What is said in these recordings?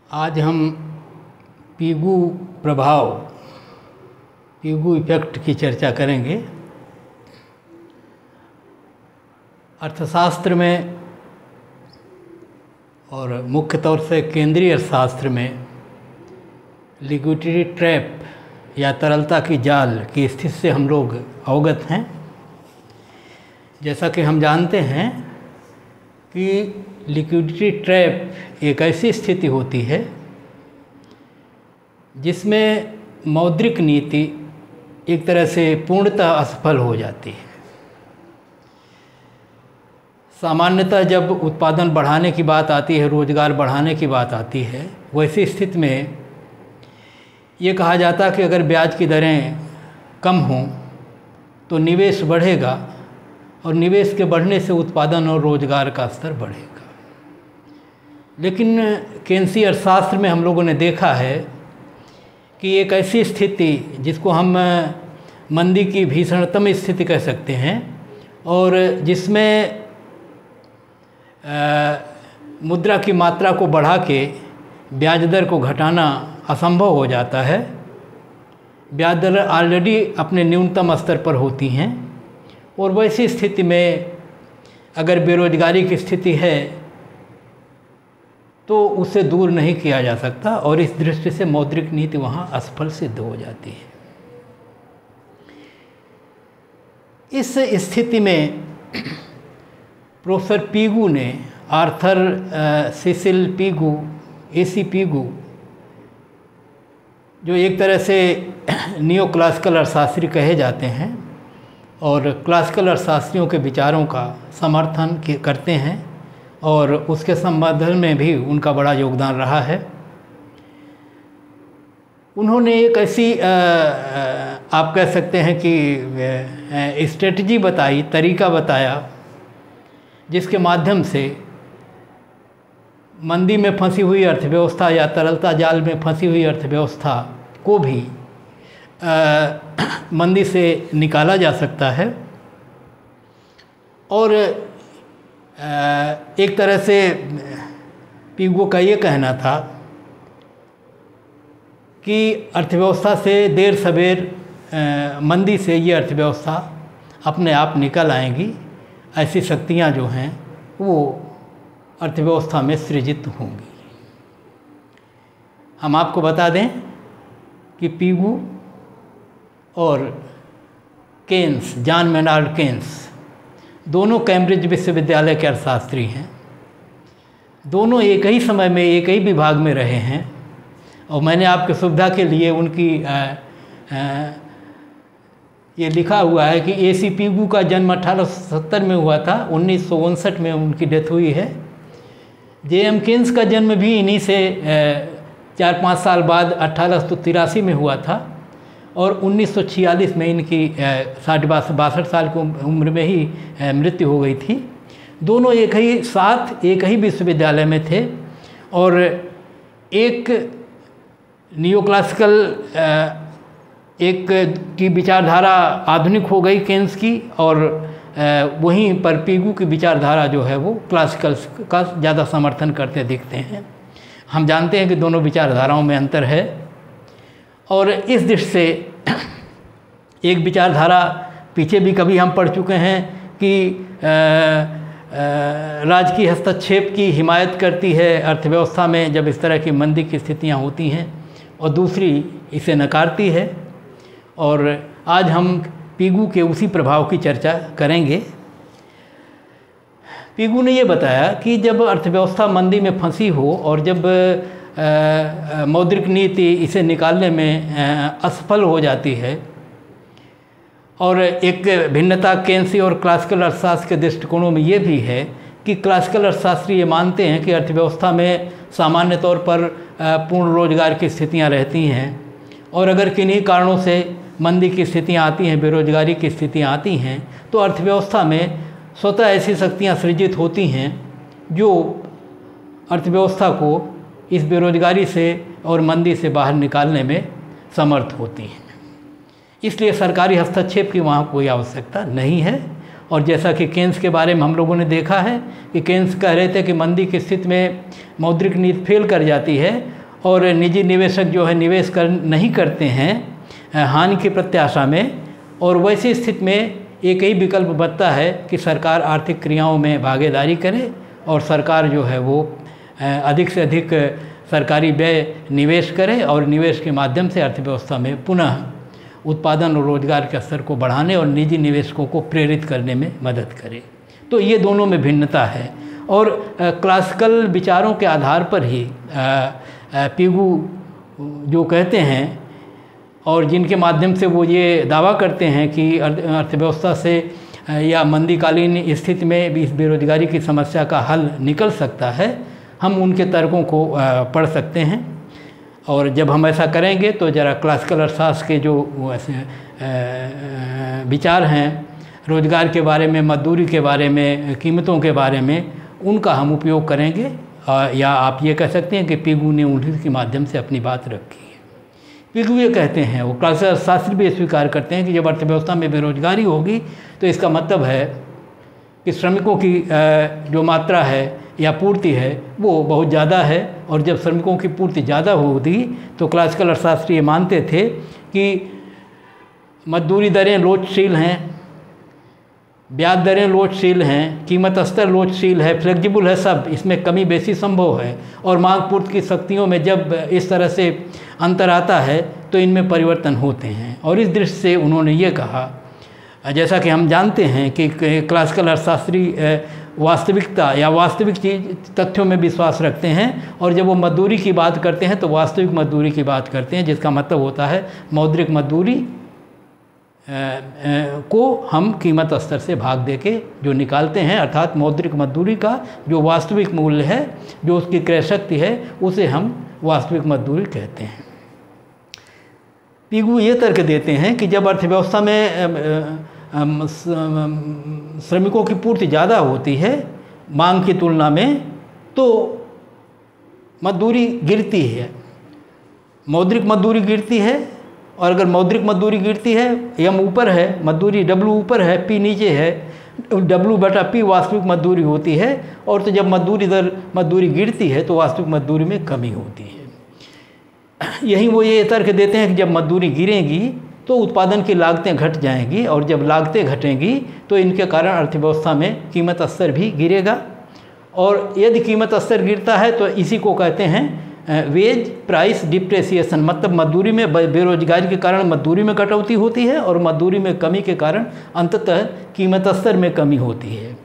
आज हम पीगू प्रभाव, पीगू इफ़ेक्ट की चर्चा करेंगे। अर्थशास्त्र में और मुख्य तौर से केंद्रीय अर्थशास्त्र में लिक्विडिटी ट्रैप या तरलता की जाल की स्थिति से हम लोग अवगत हैं। जैसा कि हम जानते हैं कि लिक्विडिटी ट्रैप एक ऐसी स्थिति होती है जिसमें मौद्रिक नीति एक तरह से पूर्णतः असफल हो जाती है। सामान्यतः जब उत्पादन बढ़ाने की बात आती है, रोज़गार बढ़ाने की बात आती है, वैसी स्थिति में ये कहा जाता है कि अगर ब्याज की दरें कम हों तो निवेश बढ़ेगा और निवेश के बढ़ने से उत्पादन और रोज़गार का स्तर बढ़ेगा। लेकिन केंद्रीय अर्थशास्त्र में हम लोगों ने देखा है कि एक ऐसी स्थिति जिसको हम मंदी की भीषणतम स्थिति कह सकते हैं और जिसमें मुद्रा की मात्रा को बढ़ा के ब्याज दर को घटाना असंभव हो जाता है। ब्याज दर ऑलरेडी अपने न्यूनतम स्तर पर होती हैं और वैसी स्थिति में अगर बेरोजगारी की स्थिति है तो उसे दूर नहीं किया जा सकता और इस दृष्टि से मौद्रिक नीति वहाँ असफल सिद्ध हो जाती है। इस स्थिति में प्रोफेसर पीगू ने, Arthur Cecil Pigou, A C Pigou, जो एक तरह से नियो क्लासिकल अर्थशास्त्री कहे जाते हैं और क्लासिकल अर्थशास्त्रियों के विचारों का समर्थन करते हैं और उसके संवर्धन में भी उनका बड़ा योगदान रहा है। उन्होंने एक ऐसी आप कह सकते हैं कि स्ट्रेटजी बताई, तरीका बताया, जिसके माध्यम से मंदी में फंसी हुई अर्थव्यवस्था या तरलता जाल में फंसी हुई अर्थव्यवस्था को भी मंदी से निकाला जा सकता है। और एक तरह से पीगू का ये कहना था कि अर्थव्यवस्था से देर सवेर मंदी से ये अर्थव्यवस्था अपने आप निकल आएंगी। ऐसी शक्तियाँ जो हैं वो अर्थव्यवस्था में सृजित होंगी। हम आपको बता दें कि पीगू और केन्स, जॉन मेनार्ड केन्स, दोनों कैम्ब्रिज विश्वविद्यालय के अर्थशास्त्री हैं। दोनों एक ही समय में एक ही विभाग में रहे हैं और मैंने आपके सुविधा के लिए उनकी ये लिखा हुआ है कि एसी पीगू का जन्म 1870 में हुआ था, 1959 में उनकी डेथ हुई है। जेएम केन्स का जन्म भी इन्हीं से 4-5 साल बाद 1883 में हुआ था और 1946 में इनकी 62 साल की उम्र में ही मृत्यु हो गई थी। दोनों एक ही विश्वविद्यालय में थे और एक नियो क्लासिकल एक की विचारधारा आधुनिक हो गई केन्स की और वहीं पर पीगू की विचारधारा जो है वो क्लासिकल का ज़्यादा समर्थन करते दिखते हैं। हम जानते हैं कि दोनों विचारधाराओं में अंतर है और इस दृष्टि से एक विचारधारा पीछे भी कभी हम पढ़ चुके हैं कि राजकीय हस्तक्षेप की हिमायत करती है अर्थव्यवस्था में जब इस तरह की मंदी की स्थितियां होती हैं और दूसरी इसे नकारती है। और आज हम पीगू के उसी प्रभाव की चर्चा करेंगे। पीगू ने ये बताया कि जब अर्थव्यवस्था मंदी में फंसी हो और जब मौद्रिक नीति इसे निकालने में असफल हो जाती है और एक भिन्नता केंसी और क्लासिकल अर्थशास्त्र के दृष्टिकोणों में ये भी है कि क्लासिकल अर्थशास्त्री ये मानते हैं कि अर्थव्यवस्था में सामान्य तौर पर पूर्ण रोजगार की स्थितियां रहती हैं और अगर किन्हीं कारणों से मंदी की स्थितियां आती हैं, बेरोजगारी की स्थितियां आती हैं तो अर्थव्यवस्था में स्वतः ऐसी शक्तियां सृजित होती हैं जो अर्थव्यवस्था को इस बेरोजगारी से और मंदी से बाहर निकालने में समर्थ होती हैं। इसलिए सरकारी हस्तक्षेप की वहाँ कोई आवश्यकता नहीं है। और जैसा कि केन्स के बारे में हम लोगों ने देखा है कि केन्स कह रहे थे कि मंदी की स्थिति में मौद्रिक नीति फेल कर जाती है और निजी निवेशक जो है निवेश नहीं करते हैं हानि की प्रत्याशा में, और वैसी स्थिति में एक ही विकल्प बचता है कि सरकार आर्थिक क्रियाओं में भागीदारी करे और सरकार जो है वो अधिक से अधिक सरकारी व्यय निवेश करे और निवेश के माध्यम से अर्थव्यवस्था में पुनः उत्पादन और रोजगार के स्तर को बढ़ाने और निजी निवेशकों को प्रेरित करने में मदद करे। तो ये दोनों में भिन्नता है, और क्लासिकल विचारों के आधार पर ही पिगू जो कहते हैं और जिनके माध्यम से वो ये दावा करते हैं कि अर्थव्यवस्था से या मंदीकालीन स्थिति में भी इस बेरोजगारी की समस्या का हल निकल सकता है, हम उनके तर्कों को पढ़ सकते हैं। और जब हम ऐसा करेंगे तो ज़रा क्लासिकल अर्थशास्त्र के जो ऐसे विचार हैं रोजगार के बारे में, मजदूरी के बारे में, कीमतों के बारे में, उनका हम उपयोग करेंगे, या आप ये कह सकते हैं कि पिगू ने उन्हीं के माध्यम से अपनी बात रखी है। पिगू ये कहते हैं, वो क्लासिकल अर्थशास्त्री भी स्वीकार करते हैं कि जब अर्थव्यवस्था में बेरोजगारी होगी तो इसका मतलब है कि श्रमिकों की जो मात्रा है या पूर्ति है वो बहुत ज़्यादा है, और जब श्रमिकों की पूर्ति ज़्यादा होगी तो क्लासिकल अर्थशास्त्री ये मानते थे कि मजदूरी दरें लोचशील हैं, ब्याज दरें लोचशील हैं, कीमत स्तर लोचशील है, फ्लेक्सिबल है, सब इसमें कमी बेसी संभव है, और मांग पूर्ति की शक्तियों में जब इस तरह से अंतर आता है तो इनमें परिवर्तन होते हैं। और इस दृष्टि से उन्होंने ये कहा, जैसा कि हम जानते हैं कि क्लासिकल अर्थशास्त्री वास्तविकता या वास्तविक तथ्यों में विश्वास रखते हैं, और जब वो मजदूरी की बात करते हैं तो वास्तविक मजदूरी की बात करते हैं, जिसका मतलब होता है मौद्रिक मजदूरी को हम कीमत स्तर से भाग देके जो निकालते हैं, अर्थात मौद्रिक मजदूरी का जो वास्तविक मूल्य है, जो उसकी क्रय शक्ति है, उसे हम वास्तविक मजदूरी कहते हैं। पिगू ये तर्क देते हैं कि जब अर्थव्यवस्था में श्रमिकों की पूर्ति ज़्यादा होती है मांग की तुलना में, तो मजदूरी गिरती है, मौद्रिक मजदूरी गिरती है, और अगर मौद्रिक मजदूरी गिरती है, एम ऊपर है, मजदूरी डब्लू ऊपर है, पी नीचे है, W/P वास्तविक मजदूरी होती है, और तो जब मजदूरी गिरती है तो वास्तविक मजदूरी में कमी होती है। यही वो ये तर्क देते हैं कि जब मजदूरी गिरेगी तो उत्पादन की लागतें घट जाएंगी, और जब लागतें घटेंगी तो इनके कारण अर्थव्यवस्था में कीमत स्तर भी गिरेगा, और यदि कीमत स्तर गिरता है तो इसी को कहते हैं वेज प्राइस डिप्रेसिएशन, मतलब मजदूरी में बेरोजगारी के कारण मजदूरी में कटौती होती है और मजदूरी में कमी के कारण अंततः कीमत स्तर में कमी होती है।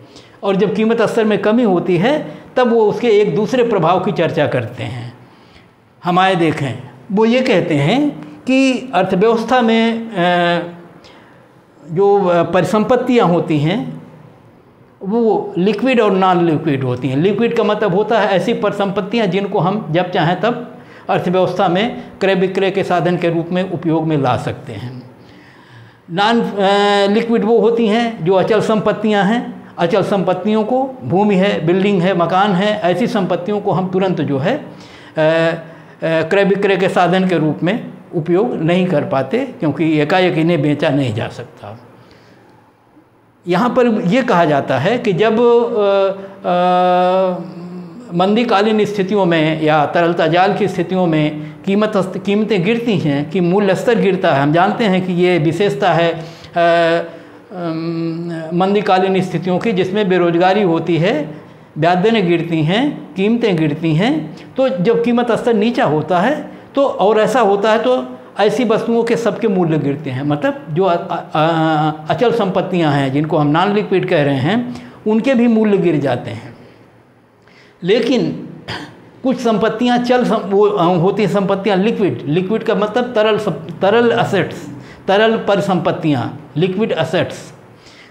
और जब कीमत स्तर में कमी होती है तब वो उसके एक दूसरे प्रभाव की चर्चा करते हैं। हम आए देखें, वो ये कहते हैं कि अर्थव्यवस्था में जो परिसंपत्तियाँ होती हैं वो लिक्विड और नॉन लिक्विड होती हैं। लिक्विड का मतलब होता है ऐसी परिसंपत्तियाँ जिनको हम जब चाहें तब अर्थव्यवस्था में क्रय विक्रय के साधन के रूप में उपयोग में ला सकते हैं। नॉन लिक्विड वो होती हैं जो अचल संपत्तियाँ हैं। अचल संपत्तियों को, भूमि है, बिल्डिंग है, मकान है, ऐसी संपत्तियों को हम तुरंत जो है क्रय विक्रय के साधन के रूप में उपयोग नहीं कर पाते, क्योंकि एकाएक इन्हें बेचा नहीं जा सकता। यहाँ पर यह कहा जाता है कि जब मंदीकालीन स्थितियों में या तरलता जाल की स्थितियों में कीमतें गिरती हैं, कि मूल्य स्तर गिरता है, हम जानते हैं कि ये विशेषता है मंदीकालीन स्थितियों की, जिसमें बेरोजगारी होती है, ब्याज दरें गिरती हैं, कीमतें गिरती हैं। तो जब कीमत स्तर नीचा होता है तो, और ऐसा होता है तो ऐसी वस्तुओं के सबके मूल्य गिरते हैं, मतलब जो अचल संपत्तियां हैं जिनको हम नॉन लिक्विड कह रहे हैं, उनके भी मूल्य गिर जाते हैं। लेकिन कुछ संपत्तियां वो होती हैं संपत्तियां लिक्विड। लिक्विड का मतलब तरल असेट्स, तरल परिसंपत्तियां, लिक्विड असेट्स।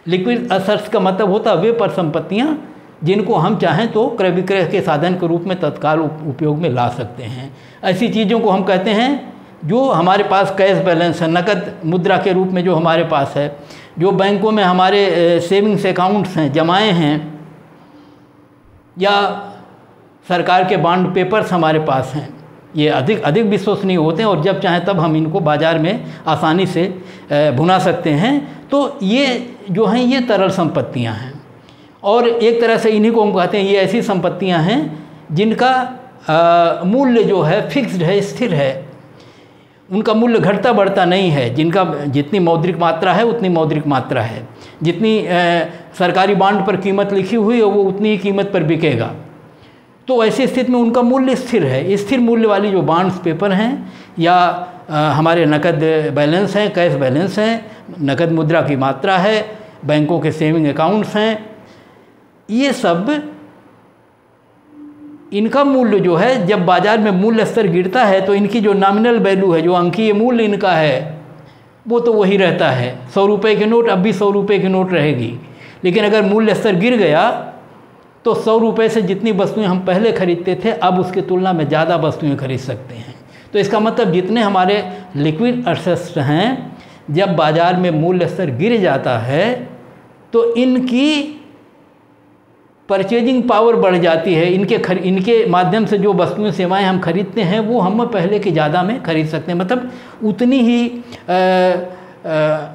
लिक्विड असेट्स का मतलब होता है वे परिसंपत्तियां जिनको हम चाहें तो क्रय विक्रय के साधन के रूप में तत्काल उपयोग में ला सकते हैं। ऐसी चीज़ों को हम कहते हैं जो हमारे पास कैश बैलेंस है, नकद मुद्रा के रूप में जो हमारे पास है, जो बैंकों में हमारे सेविंग्स अकाउंट्स हैं, जमाएँ हैं, या सरकार के बॉन्ड पेपर्स हमारे पास हैं। ये अधिक विश्वसनीय होते हैं और जब चाहें तब हम इनको बाज़ार में आसानी से भुना सकते हैं। तो ये जो हैं ये तरल संपत्तियां हैं, और एक तरह से इन्हीं को हम कहते हैं ये ऐसी संपत्तियां हैं जिनका मूल्य जो है फिक्स्ड है, स्थिर है, उनका मूल्य घटता बढ़ता नहीं है। जिनका जितनी मौद्रिक मात्रा है उतनी मौद्रिक मात्रा है, जितनी सरकारी बॉन्ड पर कीमत लिखी हुई है वो उतनी ही कीमत पर बिकेगा। तो ऐसी स्थिति में उनका मूल्य स्थिर है। स्थिर मूल्य वाली जो बॉन्ड्स पेपर हैं या हमारे नकद बैलेंस हैं, कैश बैलेंस हैं, नकद मुद्रा की मात्रा है, बैंकों के सेविंग अकाउंट्स हैं, ये सब इनका मूल्य जो है जब बाज़ार में मूल्य स्तर गिरता है तो इनकी जो नॉमिनल वैल्यू है, जो अंकीय मूल्य इनका है, वो तो वही रहता है। 100 रुपये के नोट अब भी 100 रुपये की नोट रहेगी। लेकिन अगर मूल्य स्तर गिर गया तो 100 रुपये से जितनी वस्तुएं हम पहले खरीदते थे अब उसकी तुलना में ज़्यादा वस्तुएं खरीद सकते हैं। तो इसका मतलब जितने हमारे लिक्विड एसेट्स हैं, जब बाज़ार में मूल्य स्तर गिर जाता है तो इनकी परचेजिंग पावर बढ़ जाती है। इनके माध्यम से जो वस्तुएं सेवाएं हम खरीदते हैं वो हम पहले के ज़्यादा में खरीद सकते हैं। मतलब उतनी ही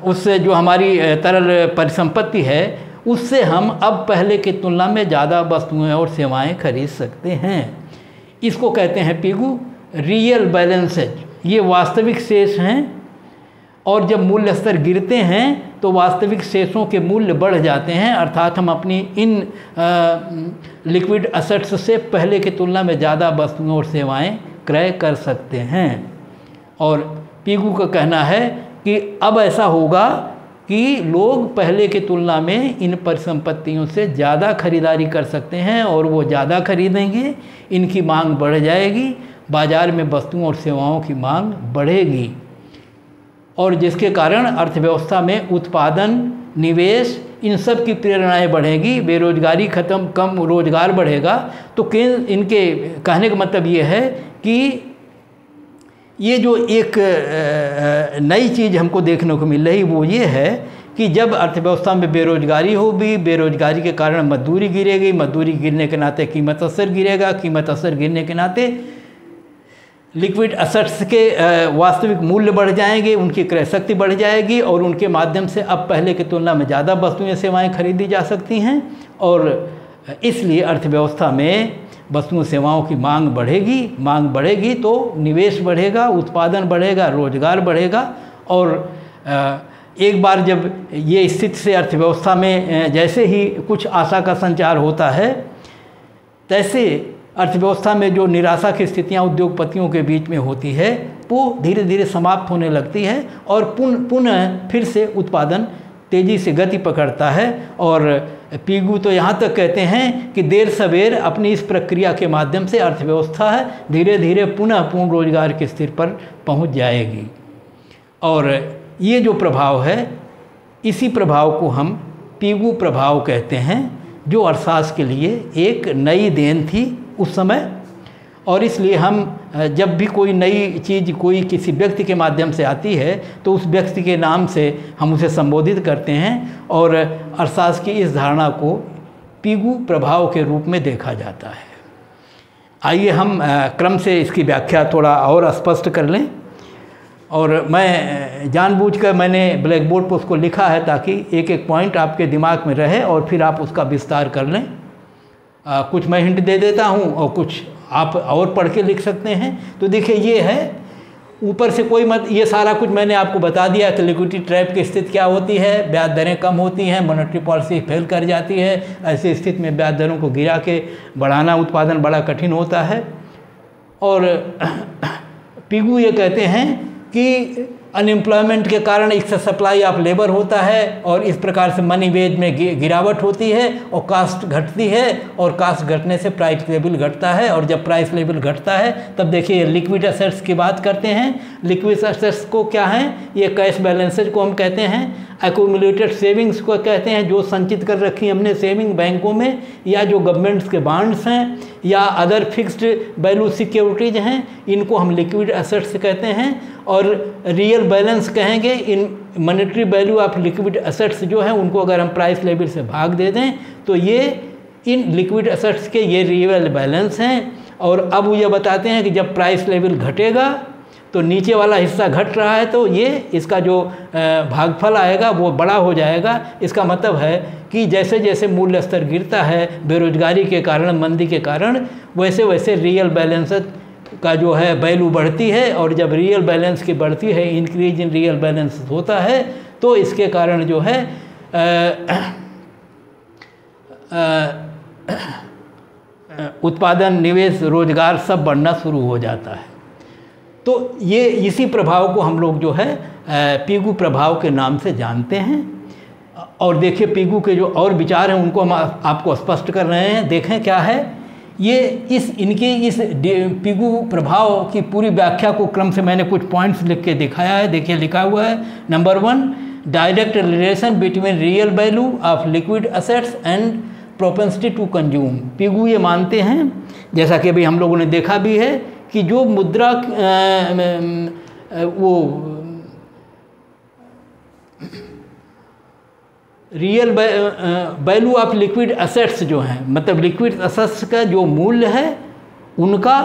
उससे जो हमारी तरल परिसंपत्ति है उससे हम अब पहले की तुलना में ज़्यादा वस्तुएं और सेवाएं खरीद सकते हैं। इसको कहते हैं पीगू रियल बैलेंसेज। ये वास्तविक शेष हैं और जब मूल्य स्तर गिरते हैं तो वास्तविक शेषों के मूल्य बढ़ जाते हैं, अर्थात हम अपनी इन लिक्विड एसेट्स से पहले की तुलना में ज़्यादा वस्तुएं और सेवाएं क्रय कर सकते हैं। और पीगू का कहना है कि अब ऐसा होगा कि लोग पहले की तुलना में इन परिसंपत्तियों से ज़्यादा खरीदारी कर सकते हैं और वो ज़्यादा खरीदेंगे, इनकी मांग बढ़ जाएगी, बाज़ार में वस्तुओं और सेवाओं की मांग बढ़ेगी और जिसके कारण अर्थव्यवस्था में उत्पादन, निवेश, इन सब की प्रेरणाएँ बढ़ेगी, बेरोजगारी खत्म, कम रोजगार बढ़ेगा। तो इनके कहने का मतलब ये है कि ये जो एक नई चीज़ हमको देखने को मिल रही वो ये है कि जब अर्थव्यवस्था में बेरोजगारी होगी, बेरोजगारी के कारण मजदूरी गिरेगी, मजदूरी गिरने के नाते कीमत असर गिरेगा, कीमत असर गिरने के नाते लिक्विड एसेट्स के वास्तविक मूल्य बढ़ जाएंगे, उनकी क्रय शक्ति बढ़ जाएगी और उनके माध्यम से अब पहले की तुलना में ज़्यादा वस्तुएं सेवाएं खरीदी जा सकती हैं और इसलिए अर्थव्यवस्था में वस्तुओं सेवाओं की मांग बढ़ेगी तो निवेश बढ़ेगा, उत्पादन बढ़ेगा, रोजगार बढ़ेगा। और एक बार जब ये स्थिति से अर्थव्यवस्था में जैसे ही कुछ आशा का संचार होता है, तैसे अर्थव्यवस्था में जो निराशा की स्थितियां उद्योगपतियों के बीच में होती है वो धीरे धीरे समाप्त होने लगती है और पुनः फिर से उत्पादन तेज़ी से गति पकड़ता है। और पीगू तो यहाँ तक कहते हैं कि देर सवेर अपनी इस प्रक्रिया के माध्यम से अर्थव्यवस्था धीरे धीरे पुनः पूर्ण रोजगार के स्तर पर पहुँच जाएगी। और ये जो प्रभाव है, इसी प्रभाव को हम पीगू प्रभाव कहते हैं, जो अर्थशास्त्र के लिए एक नई देन थी उस समय। और इसलिए हम जब भी कोई नई चीज़ कोई किसी व्यक्ति के माध्यम से आती है तो उस व्यक्ति के नाम से हम उसे संबोधित करते हैं और अर्थशास्त्र की इस धारणा को पीगू प्रभाव के रूप में देखा जाता है। आइए हम क्रम से इसकी व्याख्या थोड़ा और स्पष्ट कर लें। और मैं जानबूझकर मैंने ब्लैक बोर्ड पर उसको लिखा है ताकि एक एक पॉइंट आपके दिमाग में रहे और फिर आप उसका विस्तार कर लें। कुछ मैं हिंट दे देता हूँ और कुछ आप और पढ़ के लिख सकते हैं। तो देखिए ये है, ऊपर से कोई मत, ये सारा कुछ मैंने आपको बता दिया कि लिक्विडिटी ट्रैप की स्थिति क्या होती है, ब्याज दरें कम होती हैं, मॉनेटरी पॉलिसी फेल कर जाती है। ऐसी स्थिति में ब्याज दरों को गिरा के बढ़ाना उत्पादन बड़ा कठिन होता है। और पीगू ये कहते हैं कि अनएम्प्लॉयमेंट के कारण इससे सप्लाई ऑफ लेबर होता है और इस प्रकार से मनी वेज में गिरावट होती है और कास्ट घटती है और कास्ट घटने से प्राइस लेवल घटता है। और जब प्राइस लेवल घटता है तब देखिए लिक्विड एसेट्स की बात करते हैं। लिक्विड एसेट्स को क्या है, ये कैश बैलेंसेज को हम कहते हैं, एक्यूमुलेटेड सेविंग्स को कहते हैं, जो संचित कर रखी हमने सेविंग बैंकों में या जो गवर्नमेंट्स के बॉन्ड्स हैं या अदर फिक्स्ड वैल्यू सिक्योरिटीज हैं, इनको हम लिक्विड एसेट्स कहते हैं। और रियल बैलेंस कहेंगे in monetary value of liquid assets जो है उनको अगर हम प्राइस लेवल से भाग दे दें तो ये इन लिक्विड एसेट्स के ये रियल बैलेंस हैं। और अब ये बताते हैं कि जब प्राइस लेवल घटेगा तो नीचे वाला हिस्सा घट रहा है, तो ये इसका जो भागफल आएगा वो बड़ा हो जाएगा। इसका मतलब है कि जैसे जैसे मूल्य स्तर गिरता है बेरोजगारी के कारण, मंदी के कारण, वैसे वैसे रियल बैलेंस का जो है वैल्यू बढ़ती है। और जब रियल बैलेंस की बढ़ती है, इंक्रीज इन रियल बैलेंस होता है, तो इसके कारण जो है उत्पादन, निवेश, रोजगार सब बढ़ना शुरू हो जाता है। तो ये इसी प्रभाव को हम लोग जो है पीगू प्रभाव के नाम से जानते हैं। और देखिए पीगू के जो और विचार हैं उनको हम आपको स्पष्ट कर रहे हैं। देखें क्या है ये, इस पीगू प्रभाव की पूरी व्याख्या को क्रम से मैंने कुछ पॉइंट्स लिख के दिखाया है। देखिए लिखा हुआ है, number 1, direct relation between real value of liquid assets and propensity to consume. Pigou ये मानते हैं, जैसा कि अभी हम लोगों ने देखा भी है, कि जो मुद्रा वो real value of liquid assets जो हैं, मतलब लिक्विड असेट्स का जो मूल्य है उनका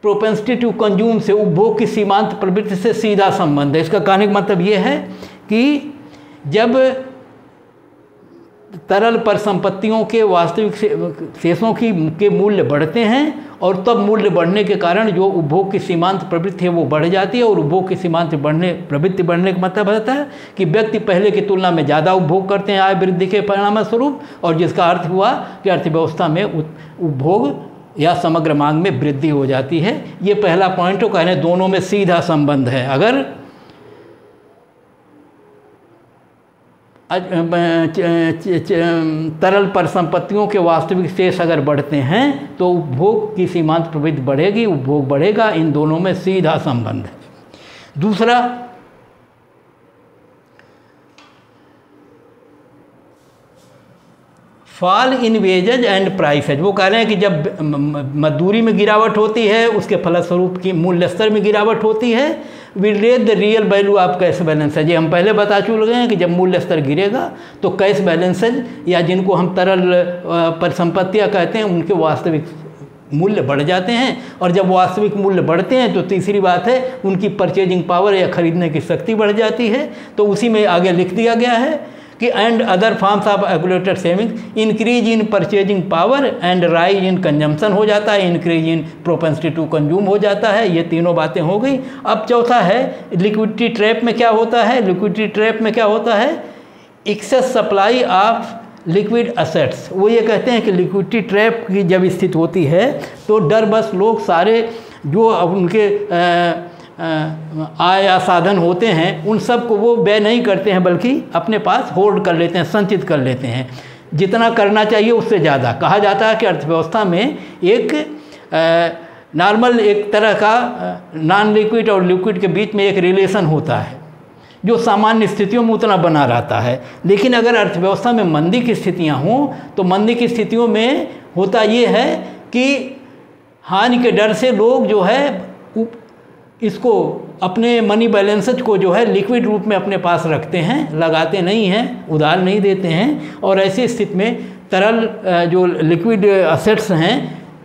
प्रोपेंसिटी टू कंज्यूम से, उपभोग की सीमांत प्रवृत्ति से सीधा संबंध है। इसका कहने का मतलब ये है कि जब तरल परिसंपत्तियों के वास्तविक शेषों के मूल्य बढ़ते हैं, और तब मूल्य बढ़ने के कारण जो उपभोग की सीमांत प्रवृत्ति है वो बढ़ जाती है। और उपभोग की सीमांत प्रवृत्ति बढ़ने का मतलब होता है कि व्यक्ति पहले की तुलना में ज़्यादा उपभोग करते हैं आय वृद्धि के परिणाम स्वरूप, और जिसका अर्थ हुआ कि अर्थव्यवस्था में उपभोग या समग्र मांग में वृद्धि हो जाती है। ये पहला पॉइंट, तो कहने दोनों में सीधा संबंध है। अगर तरल परिसंपत्तियों के वास्तविक शेष अगर बढ़ते हैं तो उपभोग की सीमांत प्रवृत्ति बढ़ेगी, उपभोग बढ़ेगा। इन दोनों में सीधा संबंध है। दूसरा, fall in wages and prices. वो कह रहे हैं कि जब मजदूरी में गिरावट होती है, उसके फलस्वरूप की मूल्य स्तर में गिरावट होती है, will raise the real value of cash balances. ये हम पहले बता चुके हैं कि जब मूल्य स्तर गिरेगा तो कैश बैलेंसेज, या जिनको हम तरल परिसंपत्तियाँ कहते हैं, उनके वास्तविक मूल्य बढ़ जाते हैं। और जब वास्तविक मूल्य बढ़ते हैं तो तीसरी बात है उनकी परचेजिंग पावर या खरीदने की शक्ति बढ़ जाती है। तो उसी में आगे लिख दिया गया है कि and other forms of accumulated savings, increase in purchasing power and rise in consumption हो जाता है, increase in propensity to consume हो जाता है। ये तीनों बातें हो गई। अब चौथा है लिक्विडिटी ट्रैप में क्या होता है। लिक्विडिटी ट्रैप में क्या होता है, excess supply of liquid assets. वो ये कहते हैं कि लिक्विडिटी ट्रैप की जब स्थिति होती है तो डर बस लोग सारे जो उनके आय या साधन होते हैं उन सब को वो व्यय नहीं करते हैं, बल्कि अपने पास होल्ड कर लेते हैं, संचित कर लेते हैं, जितना करना चाहिए उससे ज़्यादा। कहा जाता है कि अर्थव्यवस्था में एक नॉर्मल एक तरह का नॉन लिक्विड और लिक्विड के बीच में एक रिलेशन होता है जो सामान्य स्थितियों में उतना बना रहता है। लेकिन अगर अर्थव्यवस्था में मंदी की स्थितियाँ हों तो मंदी की स्थितियों में होता ये है कि हानि के डर से लोग जो है इसको अपने मनी बैलेंसेज को जो है लिक्विड रूप में अपने पास रखते हैं, लगाते नहीं हैं, उधार नहीं देते हैं। और ऐसी स्थिति में तरल जो लिक्विड असेट्स हैं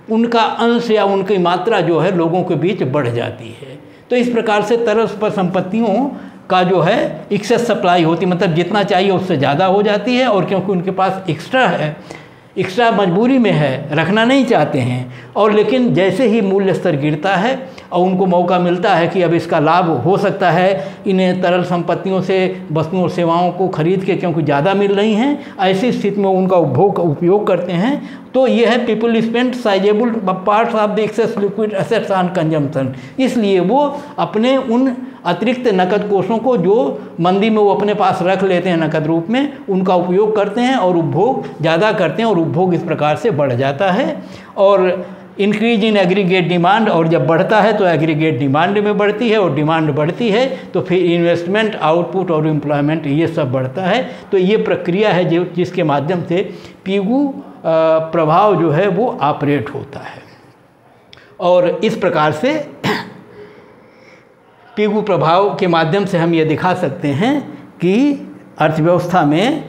उनका अंश या उनकी मात्रा जो है लोगों के बीच बढ़ जाती है। तो इस प्रकार से तरल परिसंपत्तियों का जो है एक्सेस सप्लाई होती, मतलब जितना चाहिए उससे ज़्यादा हो जाती है। और क्योंकि उनके पास एक्स्ट्रा है, एक्स्ट्रा मजबूरी में है, रखना नहीं चाहते हैं। और लेकिन जैसे ही मूल्य स्तर गिरता है और उनको मौका मिलता है कि अब इसका लाभ हो सकता है इन्हें तरल संपत्तियों से वस्तुओं और सेवाओं को खरीद के, क्योंकि ज़्यादा मिल रही हैं, ऐसी स्थिति में उनका उपयोग करते हैं। तो ये है people spend sizeable parts of the excess liquid assets on consumption. इसलिए वो अपने उन अतिरिक्त नकद कोषों को जो मंदी में वो अपने पास रख लेते हैं नकद रूप में, उनका उपयोग करते हैं और उपभोग ज़्यादा करते हैं, और उपभोग इस प्रकार से बढ़ जाता है। और इंक्रीज इन एग्रीगेट डिमांड, और जब बढ़ता है तो एग्रीगेट डिमांड में बढ़ती है, और डिमांड बढ़ती है तो फिर इन्वेस्टमेंट, आउटपुट और एम्प्लॉयमेंट ये सब बढ़ता है। तो ये प्रक्रिया है जिसके माध्यम से पीगू प्रभाव जो है वो ऑपरेट होता है। और इस प्रकार से पीगू प्रभाव के माध्यम से हम ये दिखा सकते हैं कि अर्थव्यवस्था में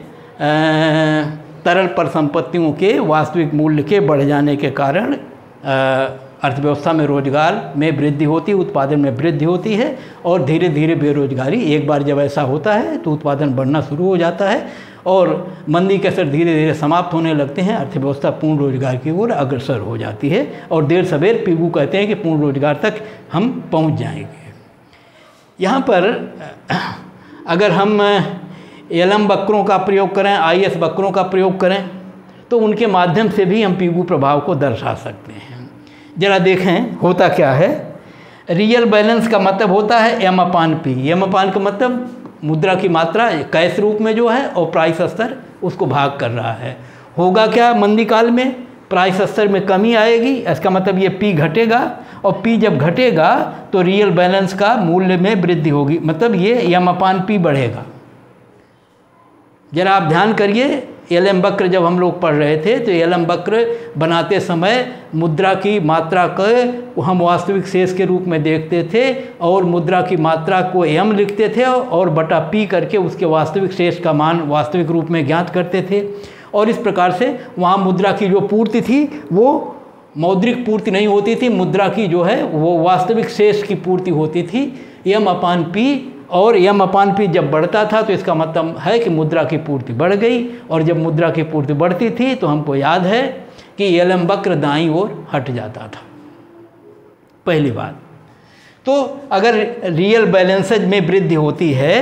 तरल परिसंपत्तियों के वास्तविक मूल्य के बढ़ जाने के कारण अर्थव्यवस्था में रोजगार में वृद्धि होती है, उत्पादन में वृद्धि होती है और धीरे धीरे बेरोजगारी, एक बार जब ऐसा होता है तो उत्पादन बढ़ना शुरू हो जाता है और मंदी के असर धीरे धीरे समाप्त होने लगते हैं, अर्थव्यवस्था पूर्ण रोजगार की ओर अग्रसर हो जाती है और देर सवेर पीगू कहते हैं कि पूर्ण रोजगार तक हम पहुंच जाएंगे। यहाँ पर अगर हम एलएम वक्रों का प्रयोग करें, आईएस वक्रों का प्रयोग करें तो उनके माध्यम से भी हम पीगू प्रभाव को दर्शा सकते हैं। ज़रा देखें होता क्या है। रियल बैलेंस का मतलब होता है एम अपान पी। एम अपान का मतलब मुद्रा की मात्रा कैश रूप में जो है और प्राइस स्तर उसको भाग कर रहा है। होगा क्या मंदी काल में, प्राइस स्तर में कमी आएगी, इसका मतलब ये पी घटेगा और पी जब घटेगा तो रियल बैलेंस का मूल्य में वृद्धि होगी, मतलब ये एम अपान पी बढ़ेगा। जरा आप ध्यान करिए, एलएम वक्र जब हम लोग पढ़ रहे थे तो एलएम वक्र बनाते समय मुद्रा की मात्रा को हम वास्तविक शेष के रूप में देखते थे और मुद्रा की मात्रा को एम लिखते थे और बटा पी करके उसके वास्तविक शेष का मान वास्तविक रूप में ज्ञात करते थे। और इस प्रकार से वहाँ मुद्रा की जो पूर्ति थी वो मौद्रिक पूर्ति नहीं होती थी, मुद्रा की जो है वो वास्तविक शेष की पूर्ति होती थी एम अपान पी। और एम अपान पी जब बढ़ता था तो इसका मतलब है कि मुद्रा की पूर्ति बढ़ गई और जब मुद्रा की पूर्ति बढ़ती थी तो हमको याद है कि एलएम वक्र दाईं ओर हट जाता था। पहली बात तो अगर रियल बैलेंसेज में वृद्धि होती है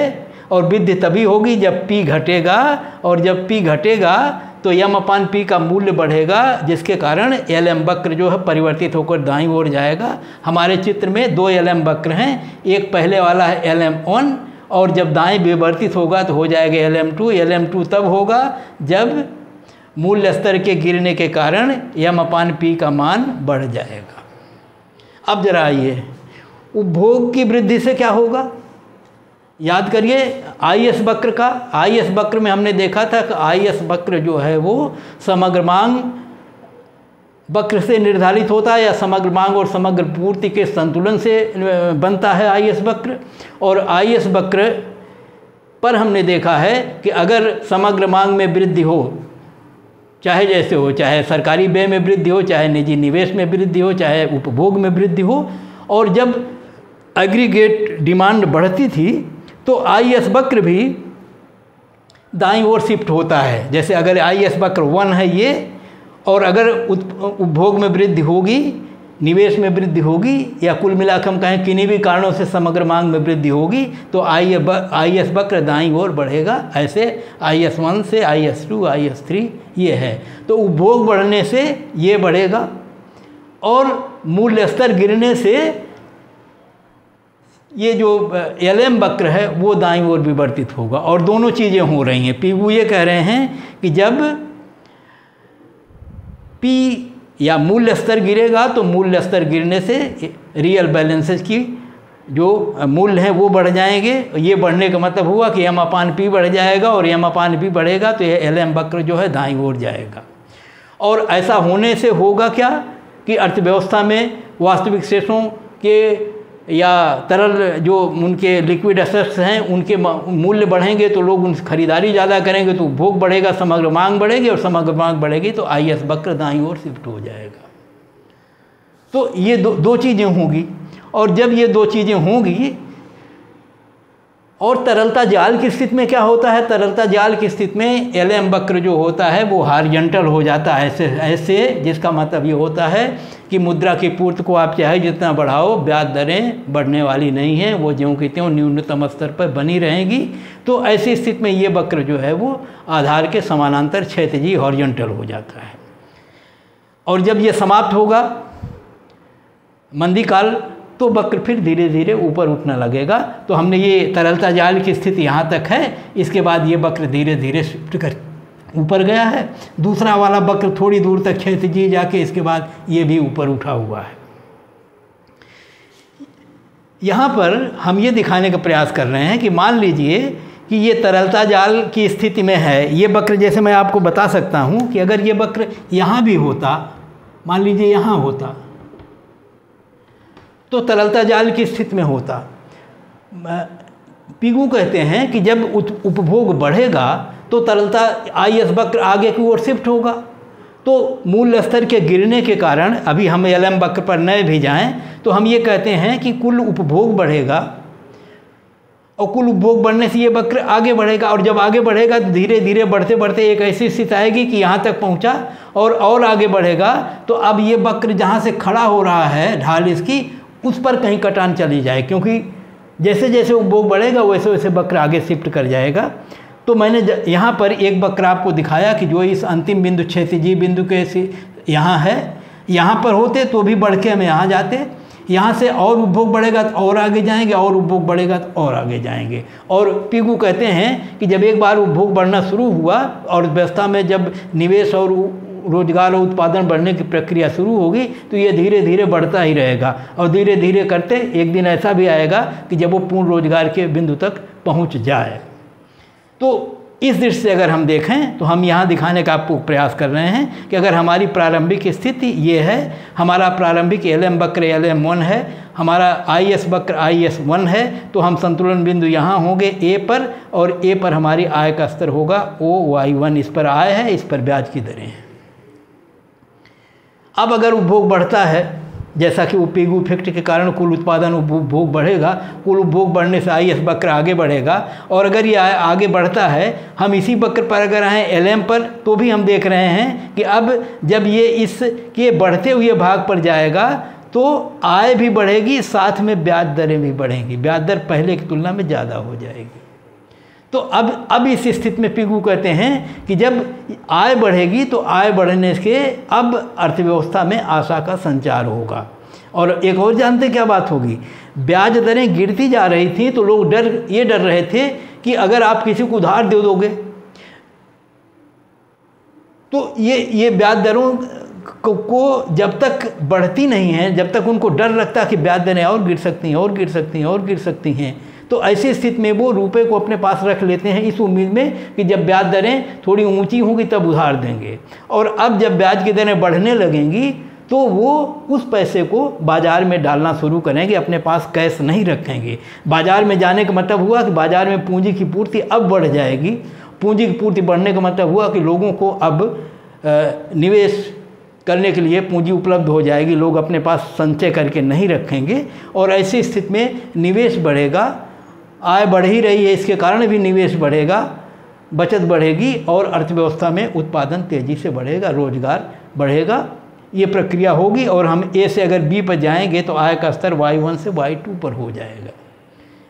और वृद्धि तभी होगी जब पी घटेगा और जब पी घटेगा तो एम अपान पी का मूल्य बढ़ेगा जिसके कारण एलएम वक्र जो है परिवर्तित होकर दाईं ओर जाएगा। हमारे चित्र में दो एलएम वक्र हैं, एक पहले वाला है LM1 और जब दाएं विवर्तित होगा तो हो जाएगा LM2। LM2 तब होगा जब मूल्य स्तर के गिरने के कारण एम अपान पी का मान बढ़ जाएगा। अब जरा आइए उपभोग की वृद्धि से क्या होगा, याद करिए आईएस वक्र का। आईएस वक्र में हमने देखा था कि आईएस वक्र जो है वो समग्र मांग वक्र से निर्धारित होता है या समग्र मांग और समग्र पूर्ति के संतुलन से बनता है आईएस वक्र। और आईएस वक्र पर हमने देखा है कि अगर समग्र मांग में वृद्धि हो, चाहे जैसे हो, चाहे सरकारी व्यय में वृद्धि हो, चाहे निजी निवेश में वृद्धि हो, चाहे उपभोग में वृद्धि हो, और जब एग्रीगेट डिमांड बढ़ती थी तो आईएस वक्र भी दाईं ओर शिफ्ट होता है। जैसे अगर आईएस वक्र 1 है ये, और अगर उपभोग में वृद्धि होगी, निवेश में वृद्धि होगी, या कुल मिलाकर हम कहें किन्हीं भी कारणों से समग्र मांग में वृद्धि होगी तो आईएस वक्र दाईं ओर बढ़ेगा। ऐसे IS1 से IS2 IS3 ये है। तो उपभोग बढ़ने से ये बढ़ेगा और मूल्य स्तर गिरने से ये जो एलएम वक्र है वो दाईं ओर विवर्तित होगा। और दोनों चीज़ें हो रही हैं। पीगू ये कह रहे हैं कि जब पी या मूल्य स्तर गिरेगा तो मूल्य स्तर गिरने से रियल बैलेंसेज की जो मूल्य हैं वो बढ़ जाएंगे। ये बढ़ने का मतलब हुआ कि एम अपान पी बढ़ जाएगा और एम अपान पी बढ़ेगा तो ये एलएम वक्र जो है दाईं ओर जाएगा। और ऐसा होने से होगा क्या कि अर्थव्यवस्था में वास्तविक शेषों के या तरल जो उनके लिक्विड एसेट्स हैं उनके मूल्य बढ़ेंगे तो लोग उनसे खरीदारी ज़्यादा करेंगे तो उपभोग बढ़ेगा, समग्र मांग बढ़ेगी और समग्र मांग बढ़ेगी तो आईएस वक्र दाईं ओर शिफ्ट हो जाएगा। तो ये दो चीज़ें होंगी। और जब ये दो चीज़ें होंगी और तरलता जाल की स्थिति में क्या होता है, तरलता जाल की स्थिति में एलएम वक्र जो होता है वो हॉरिजॉन्टल हो जाता है ऐसे, जिसका मतलब ये होता है कि मुद्रा की पूर्ति को आप चाहे जितना बढ़ाओ ब्याज दरें बढ़ने वाली नहीं हैं, वो ज्यों की त्यों न्यूनतम स्तर पर बनी रहेंगी। तो ऐसी स्थिति में ये वक्र जो है वो आधार के समानांतर क्षैतिजी हॉरिजॉन्टल हो जाता है। और जब ये समाप्त होगा मंदी काल तो वक्र फिर धीरे धीरे ऊपर उठने लगेगा। तो हमने ये तरलता जाल की स्थिति यहाँ तक है, इसके बाद ये वक्र धीरे धीरे शिफ्ट कर ऊपर गया है। दूसरा वाला वक्र थोड़ी दूर तक क्षैतिजी जाके इसके बाद ये भी ऊपर उठा हुआ है। यहाँ पर हम ये दिखाने का प्रयास कर रहे हैं कि मान लीजिए कि ये तरलता जाल की स्थिति में है। ये वक्र जैसे मैं आपको बता सकता हूँ कि अगर ये वक्र यहाँ भी होता, मान लीजिए यहाँ होता तो तरलता जाल की स्थिति में होता। पीगू कहते हैं कि जब उपभोग बढ़ेगा तो तरलता आईएस वक्र आगे की ओर शिफ्ट होगा तो मूल स्तर के गिरने के कारण अभी हम LM वक्र पर न भी जाएं तो हम ये कहते हैं कि कुल उपभोग बढ़ेगा, और कुल उपभोग बढ़ने से ये वक्र आगे बढ़ेगा, और जब आगे बढ़ेगा तो धीरे धीरे बढ़ते बढ़ते एक ऐसी स्थिति आएगी कि यहाँ तक पहुँचा और आगे बढ़ेगा। तो अब ये वक्र जहाँ से खड़ा हो रहा है ढाल इसकी, उस पर कहीं कटान चली जाए, क्योंकि जैसे जैसे उपभोग बढ़ेगा वैसे वैसे वक्र आगे शिफ्ट कर जाएगा। तो मैंने यहाँ पर एक वक्र आपको दिखाया कि जो इस अंतिम बिंदु क्षैतिजी बिंदु के यहाँ है, यहाँ पर होते तो भी बढ़ के हम यहाँ जाते, यहाँ से और उपभोग बढ़ेगा तो और आगे जाएंगे, और उपभोग बढ़ेगा तो और आगे जाएंगे। और पिगू कहते हैं कि जब एक बार उपभोग बढ़ना शुरू हुआ और व्यवस्था में जब निवेश और रोजगार और उत्पादन बढ़ने की प्रक्रिया शुरू होगी तो ये धीरे धीरे बढ़ता ही रहेगा, और धीरे धीरे करते एक दिन ऐसा भी आएगा कि जब वो पूर्ण रोजगार के बिंदु तक पहुंच जाए। तो इस दृष्टि से अगर हम देखें तो हम यहाँ दिखाने का आपको प्रयास कर रहे हैं कि अगर हमारी प्रारंभिक स्थिति ये है, हमारा प्रारंभिक LM वक्र LM1 है, हमारा IS वक्र IS1 है, तो हम संतुलन बिंदु यहाँ होंगे A पर, और A पर हमारी आय का स्तर होगा OY1। इस पर आय है, इस पर ब्याज की दरें हैं। अब अगर उपभोग बढ़ता है, जैसा कि वो पिगू इफेक्ट के कारण कुल उत्पादन उपभोग बढ़ेगा, कुल उपभोग बढ़ने से IS वक्र आगे बढ़ेगा, और अगर ये आगे बढ़ता है, हम इसी वक्र पर अगर आए LM पर, तो भी हम देख रहे हैं कि अब जब ये इसके बढ़ते हुए भाग पर जाएगा तो आय भी बढ़ेगी, साथ में ब्याज दरें भी बढ़ेंगी, ब्याज दर पहले की तुलना में ज़्यादा हो जाएगी। तो अब इस स्थिति में पिगू कहते हैं कि जब आय बढ़ेगी तो आय बढ़ने से अब अर्थव्यवस्था में आशा का संचार होगा। और एक और जानते क्या बात होगी, ब्याज दरें गिरती जा रही थी तो लोग डर रहे थे कि अगर आप किसी को उधार दे दोगे तो ये ब्याज दरों को जब तक बढ़ती नहीं है, जब तक उनको डर लगता कि ब्याज दरें और गिर सकती हैं और गिर सकती हैं और गिर सकती हैं, तो ऐसी स्थिति में वो रुपए को अपने पास रख लेते हैं इस उम्मीद में कि जब ब्याज दरें थोड़ी ऊंची होंगी तब उधार देंगे। और अब जब ब्याज की दरें बढ़ने लगेंगी तो वो उस पैसे को बाज़ार में डालना शुरू करेंगे, अपने पास कैश नहीं रखेंगे। बाज़ार में जाने का मतलब हुआ कि बाज़ार में पूंजी की पूर्ति अब बढ़ जाएगी। पूंजी की पूर्ति बढ़ने का मतलब हुआ कि लोगों को अब निवेश करने के लिए पूंजी उपलब्ध हो जाएगी, लोग अपने पास संचय करके नहीं रखेंगे, और ऐसी स्थिति में निवेश बढ़ेगा। आय बढ़ ही रही है, इसके कारण भी निवेश बढ़ेगा, बचत बढ़ेगी, और अर्थव्यवस्था में उत्पादन तेज़ी से बढ़ेगा, रोजगार बढ़ेगा। ये प्रक्रिया होगी, और हम A से अगर B पर जाएंगे तो आय का स्तर Y1 से Y2 पर हो जाएगा।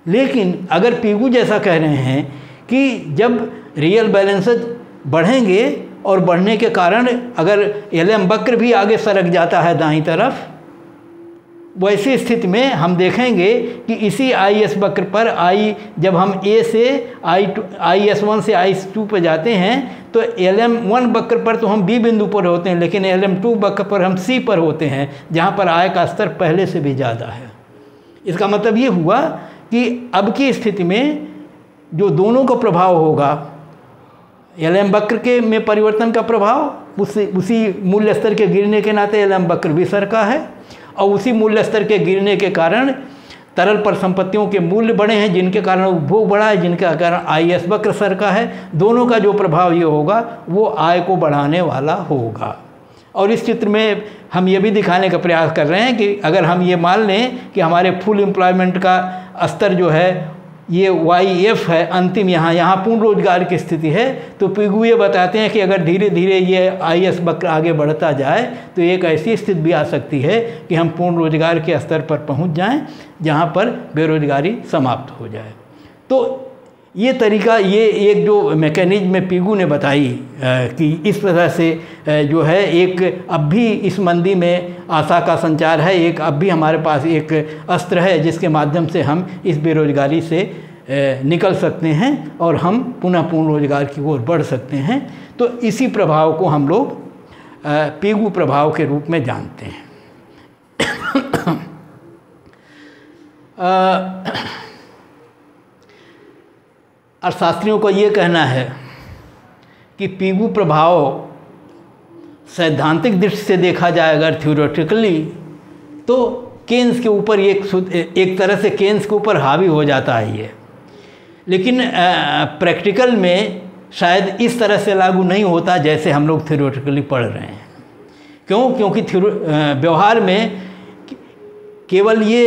लेकिन अगर पिगू जैसा कह रहे हैं कि जब रियल बैलेंसेज बढ़ेंगे और बढ़ने के कारण अगर LM वक्र भी आगे सरक जाता है दाईं तरफ, वैसी स्थिति में हम देखेंगे कि इसी IS वक्र पर जब हम A से IS1 से IS2 पर जाते हैं तो LM1 वक्र पर तो हम B बिंदु पर होते हैं, लेकिन LM2 वक्र पर हम C पर होते हैं, जहाँ पर आय का स्तर पहले से भी ज़्यादा है। इसका मतलब ये हुआ कि अब की स्थिति में जो दोनों का प्रभाव होगा, LM वक्र के में परिवर्तन का प्रभाव उसी मूल्य स्तर के गिरने के नाते LM वक्र भी सरका है, और उसी मूल्य स्तर के गिरने के कारण तरल परिसंपत्तियों के मूल्य बढ़े हैं, जिनके कारण उपभोग बढ़ा है, जिनके कारण IS वक्र सरका है। दोनों का जो प्रभाव ये होगा वो आय को बढ़ाने वाला होगा। और इस चित्र में हम ये भी दिखाने का प्रयास कर रहे हैं कि अगर हम ये मान लें कि हमारे फुल एम्प्लॉयमेंट का स्तर जो है ये YF है, अंतिम यहाँ पूर्ण रोजगार की स्थिति है, तो पिगू ये बताते हैं कि अगर धीरे धीरे ये IS वक्र आगे बढ़ता जाए तो एक ऐसी स्थिति भी आ सकती है कि हम पूर्ण रोजगार के स्तर पर पहुँच जाएं जहाँ पर बेरोजगारी समाप्त हो जाए। तो ये तरीका, ये एक जो मैकेनिज्म पिगू ने बताई कि इस तरह से जो है एक अब भी इस मंदी में आशा का संचार है, एक अब भी हमारे पास एक अस्त्र है जिसके माध्यम से हम इस बेरोजगारी से निकल सकते हैं और हम पुनः पूर्ण रोजगार की ओर बढ़ सकते हैं। तो इसी प्रभाव को हम लोग पिगू प्रभाव के रूप में जानते हैं। अर्थशास्त्रियों का ये कहना है कि पिगू प्रभाव सैद्धांतिक दृष्टि से देखा जाए अगर थ्योरेटिकली तो केन्स के ऊपर एक तरह से केन्स के ऊपर हावी हो जाता है ये, लेकिन प्रैक्टिकल में शायद इस तरह से लागू नहीं होता जैसे हम लोग थ्योरेटिकली पढ़ रहे हैं। क्यों? क्योंकि व्यवहार में केवल ये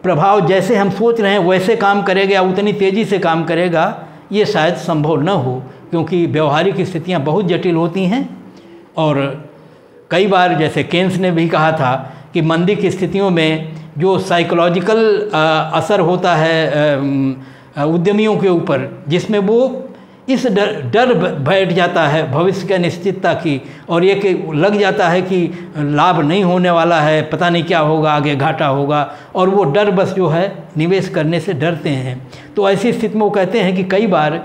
प्रभाव जैसे हम सोच रहे हैं वैसे काम करेगा या उतनी तेज़ी से काम करेगा, ये शायद संभव न हो, क्योंकि व्यवहारिक स्थितियां बहुत जटिल होती हैं। और कई बार जैसे केन्स ने भी कहा था कि मंदी की स्थितियों में जो साइकोलॉजिकल असर होता है उद्यमियों के ऊपर, जिसमें वो इस डर बैठ जाता है भविष्य की अनिश्चितता की, और ये कि लग जाता है कि लाभ नहीं होने वाला है, पता नहीं क्या होगा, आगे घाटा होगा, और वो डर बस जो है निवेश करने से डरते हैं। तो ऐसी स्थिति में वो कहते हैं कि कई बार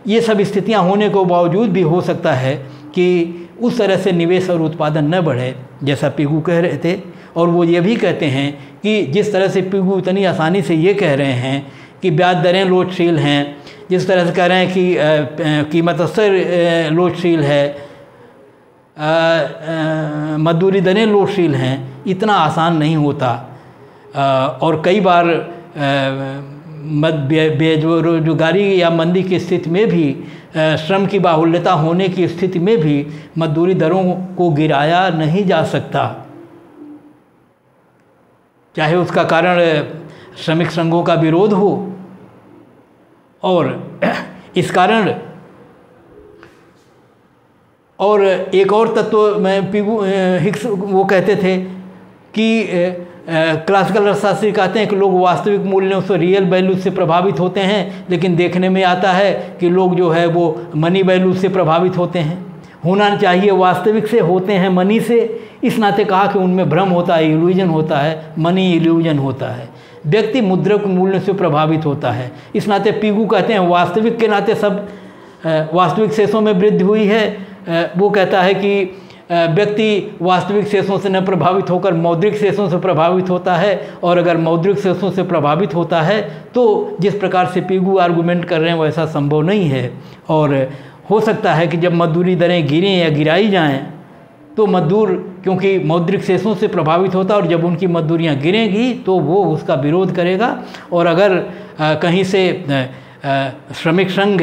ये सब स्थितियां होने के बावजूद भी हो सकता है कि उस तरह से निवेश और उत्पादन न बढ़े जैसा पिगू कह रहे थे। और वो ये भी कहते हैं कि जिस तरह से पिगू इतनी आसानी से ये कह रहे हैं कि ब्याज दरें लोचशील हैं, जिस तरह से कह रहे हैं कि कीमत स्तर लोचशील है, मजदूरी दरें लोचशील हैं, इतना आसान नहीं होता। और कई बार बेरोजगारी या मंदी की स्थिति में भी, श्रम की बाहुल्यता होने की स्थिति में भी मजदूरी दरों को गिराया नहीं जा सकता, चाहे उसका कारण श्रमिक संघों का विरोध हो। और इस कारण और एक और तत्व में पिगू हिक्स वो कहते थे कि क्लासिकल अर्थशास्त्री कहते हैं कि लोग वास्तविक मूल्यों से, रियल वैल्यू से प्रभावित होते हैं, लेकिन देखने में आता है कि लोग जो है वो मनी वैल्यू से प्रभावित होते हैं। होना चाहिए वास्तविक से, होते हैं मनी से। इस नाते कहा कि उनमें भ्रम होता है, इल्यूजन होता है, मनी इल्यूजन होता है। व्यक्ति मुद्रक मूल्य से प्रभावित होता है। इस नाते पिगू कहते हैं वास्तविक के नाते सब वास्तविक शेषों में वृद्धि हुई है। वो कहता है कि व्यक्ति वास्तविक शेषों से न प्रभावित होकर मौद्रिक शेषों से प्रभावित होता है, और अगर मौद्रिक शेषों से प्रभावित होता है तो जिस प्रकार से पिगू आर्गूमेंट कर रहे हैं वैसा संभव नहीं है। और हो सकता है कि जब मजदूरी दरें गिरें या गिराई जाएं तो मजदूर क्योंकि मौद्रिक शेषों से प्रभावित होता है, और जब उनकी मजदूरियां गिरेंगी तो वो उसका विरोध करेगा। और अगर कहीं से श्रमिक संघ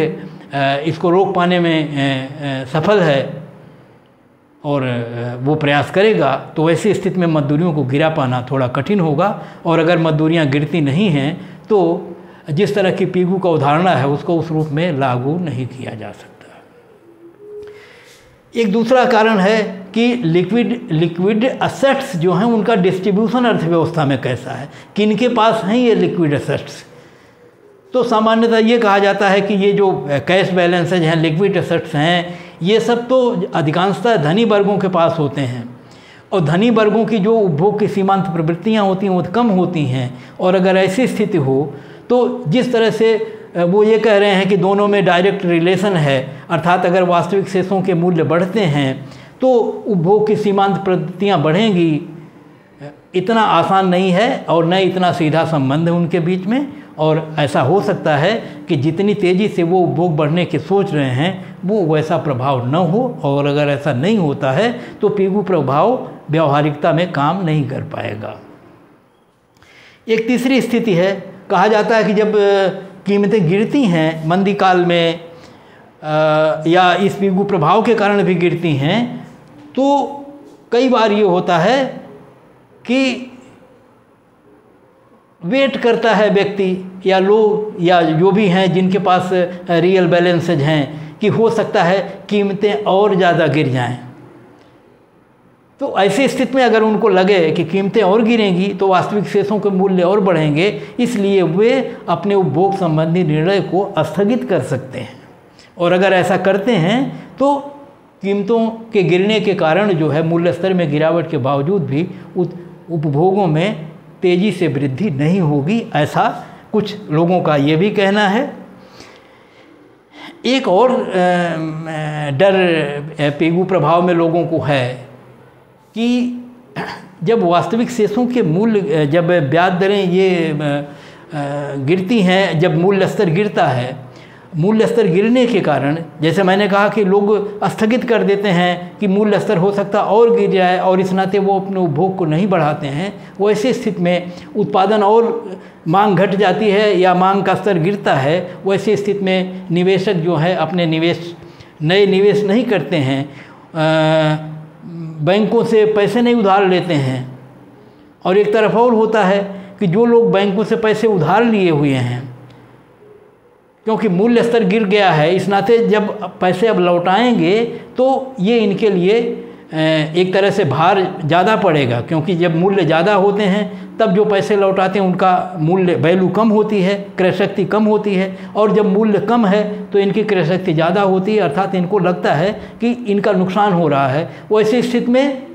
इसको रोक पाने में सफल है और वो प्रयास करेगा तो ऐसी स्थिति में मजदूरियों को गिरा पाना थोड़ा कठिन होगा। और अगर मजदूरियां गिरती नहीं हैं तो जिस तरह की पिगू का उदाहरण है उसको उस रूप में लागू नहीं किया जा सकता। एक दूसरा कारण है कि लिक्विड असेट्स जो हैं उनका डिस्ट्रीब्यूशन अर्थव्यवस्था में कैसा है, किनके पास हैं ये लिक्विड असेट्स। तो सामान्यतः ये कहा जाता है कि ये जो कैश बैलेंसेज हैं, लिक्विड असेट्स हैं, ये सब तो अधिकांशतः धनी वर्गों के पास होते हैं, और धनी वर्गों की जो उपभोग की सीमांत प्रवृत्तियाँ होती हैं वो कम होती हैं। और अगर ऐसी स्थिति हो तो जिस तरह से वो ये कह रहे हैं कि दोनों में डायरेक्ट रिलेशन है, अर्थात अगर वास्तविक शेषों के मूल्य बढ़ते हैं तो उपभोग की सीमांत प्रवृत्तियाँ बढ़ेंगी, इतना आसान नहीं है और न इतना सीधा संबंध है उनके बीच में। और ऐसा हो सकता है कि जितनी तेज़ी से वो उपभोग बढ़ने की सोच रहे हैं वो वैसा प्रभाव न हो, और अगर ऐसा नहीं होता है तो पिगू प्रभाव व्यावहारिकता में काम नहीं कर पाएगा। एक तीसरी स्थिति है, कहा जाता है कि जब कीमतें गिरती हैं मंदी काल में या इस पिगू प्रभाव के कारण भी गिरती हैं, तो कई बार ये होता है कि वेट करता है व्यक्ति या लोग या जो भी हैं जिनके पास रियल बैलेंसेज हैं कि हो सकता है कीमतें और ज़्यादा गिर जाएं। तो ऐसी स्थिति में अगर उनको लगे कि कीमतें और गिरेंगी तो वास्तविक शेषों के मूल्य और बढ़ेंगे, इसलिए वे अपने उपभोग संबंधी निर्णय को स्थगित कर सकते हैं। और अगर ऐसा करते हैं तो कीमतों के गिरने के कारण जो है मूल्य स्तर में गिरावट के बावजूद भी उपभोगों में तेज़ी से वृद्धि नहीं होगी, ऐसा कुछ लोगों का ये भी कहना है। एक और डर पिगू प्रभाव में लोगों को है कि जब वास्तविक शेषों के मूल्य, जब ब्याज दरें ये गिरती हैं, जब मूल्य स्तर गिरता है, मूल्य स्तर गिरने के कारण जैसे मैंने कहा कि लोग स्थगित कर देते हैं कि मूल्य स्तर हो सकता और गिर जाए, और इस नाते वो अपने उपभोग को नहीं बढ़ाते हैं। वो ऐसी स्थिति में उत्पादन और मांग घट जाती है या मांग का स्तर गिरता है। वैसी स्थिति में निवेशक जो है अपने नए निवेश नहीं करते हैं, बैंकों से पैसे नहीं उधार लेते हैं, और एक तरफ और होता है कि जो लोग बैंकों से पैसे उधार लिए हुए हैं, क्योंकि मूल्य स्तर गिर गया है, इस नाते जब पैसे अब लौटाएंगे तो ये इनके लिए एक तरह से भार ज़्यादा पड़ेगा, क्योंकि जब मूल्य ज़्यादा होते हैं तब जो पैसे लौटाते हैं उनका मूल्य वैल्यू कम होती है, क्रय शक्ति कम होती है, और जब मूल्य कम है तो इनकी क्रय शक्ति ज़्यादा होती है, अर्थात इनको लगता है कि इनका नुकसान हो रहा है। वैसी स्थिति में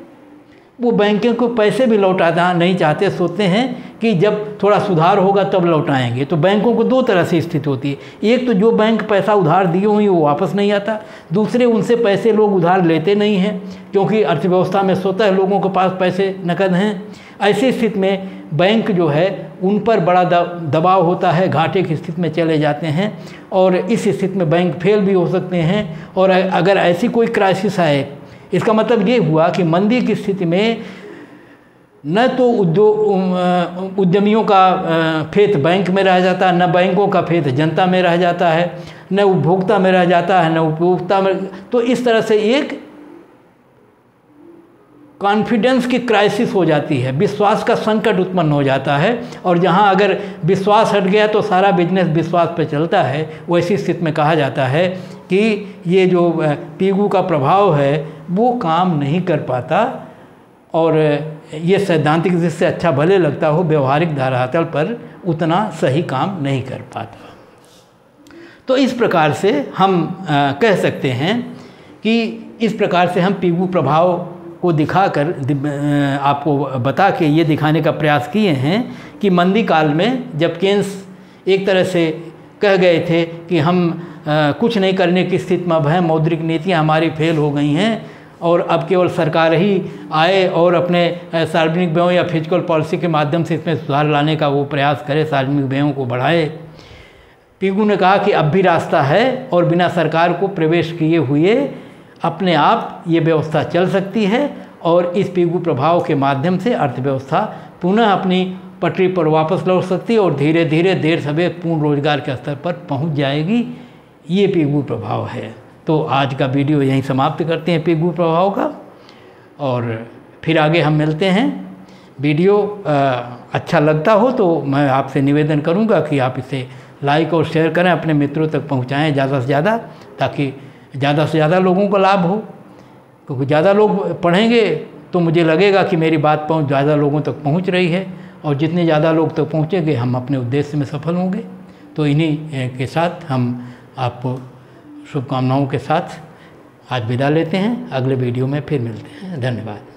वो बैंकों को पैसे भी लौटाना नहीं चाहते, सोचते हैं कि जब थोड़ा सुधार होगा तब लौटाएंगे। तो बैंकों को दो तरह से स्थिति होती है, एक तो जो बैंक पैसा उधार दिए हुए वो वापस नहीं आता, दूसरे उनसे पैसे लोग उधार लेते नहीं हैं, क्योंकि अर्थव्यवस्था में स्वतः लोगों के पास पैसे नकद हैं। ऐसी स्थिति में बैंक जो है उन पर बड़ा दबाव होता है, घाटे की स्थिति में चले जाते हैं, और इस स्थिति में बैंक फेल भी हो सकते हैं। और अगर ऐसी कोई क्राइसिस आए, इसका मतलब ये हुआ कि मंदी की स्थिति में न तो उद्यमियों का फेथ बैंक में रह जाता है, न बैंकों का फेथ जनता में रह जाता है, न उपभोक्ता में रह जाता है, न उपभोक्ता में। तो इस तरह से एक कॉन्फिडेंस की क्राइसिस हो जाती है, विश्वास का संकट उत्पन्न हो जाता है, और जहां अगर विश्वास हट गया तो सारा बिजनेस विश्वास पर चलता है। वैसी स्थिति में कहा जाता है कि ये जो पिगू का प्रभाव है वो काम नहीं कर पाता, और ये सैद्धांतिक दृष्टि से अच्छा भले लगता हो, व्यवहारिक धरातल पर उतना सही काम नहीं कर पाता। तो इस प्रकार से हम कह सकते हैं कि इस प्रकार से हम पिगू प्रभाव को दिखाकर आपको बता के ये दिखाने का प्रयास किए हैं कि मंदी काल में जब केन्स एक तरह से कह गए थे कि हम कुछ नहीं करने की स्थिति में अब हैं, मौद्रिक नीतियाँ हमारी फेल हो गई हैं, और अब केवल सरकार ही आए और अपने सार्वजनिक व्ययों या फिजिकल पॉलिसी के माध्यम से इसमें सुधार लाने का वो प्रयास करे, सार्वजनिक व्ययों को बढ़ाए। पिगू ने कहा कि अब भी रास्ता है, और बिना सरकार को प्रवेश किए हुए अपने आप ये व्यवस्था चल सकती है, और इस पिगू प्रभाव के माध्यम से अर्थव्यवस्था पुनः अपनी पटरी पर वापस लौट सकती है, और धीरे धीरे देर सवेर पूर्ण रोजगार के स्तर पर पहुंच जाएगी। ये पिगू प्रभाव है। तो आज का वीडियो यहीं समाप्त करते हैं पिगू प्रभाव का, और फिर आगे हम मिलते हैं। वीडियो अच्छा लगता हो तो मैं आपसे निवेदन करूंगा कि आप इसे लाइक और शेयर करें, अपने मित्रों तक पहुंचाएं ज़्यादा से ज़्यादा, ताकि ज़्यादा से ज़्यादा लोगों को लाभ हो। क्योंकि ज़्यादा लोग पढ़ेंगे तो मुझे लगेगा कि मेरी बात ज़्यादा लोगों तक पहुंच रही है, और जितने ज़्यादा लोग तक पहुँचेंगे हम अपने उद्देश्य में सफल होंगे। तो इन्हीं के साथ हम आपको शुभकामनाओं के साथ आज विदा लेते हैं। अगले वीडियो में फिर मिलते हैं। धन्यवाद।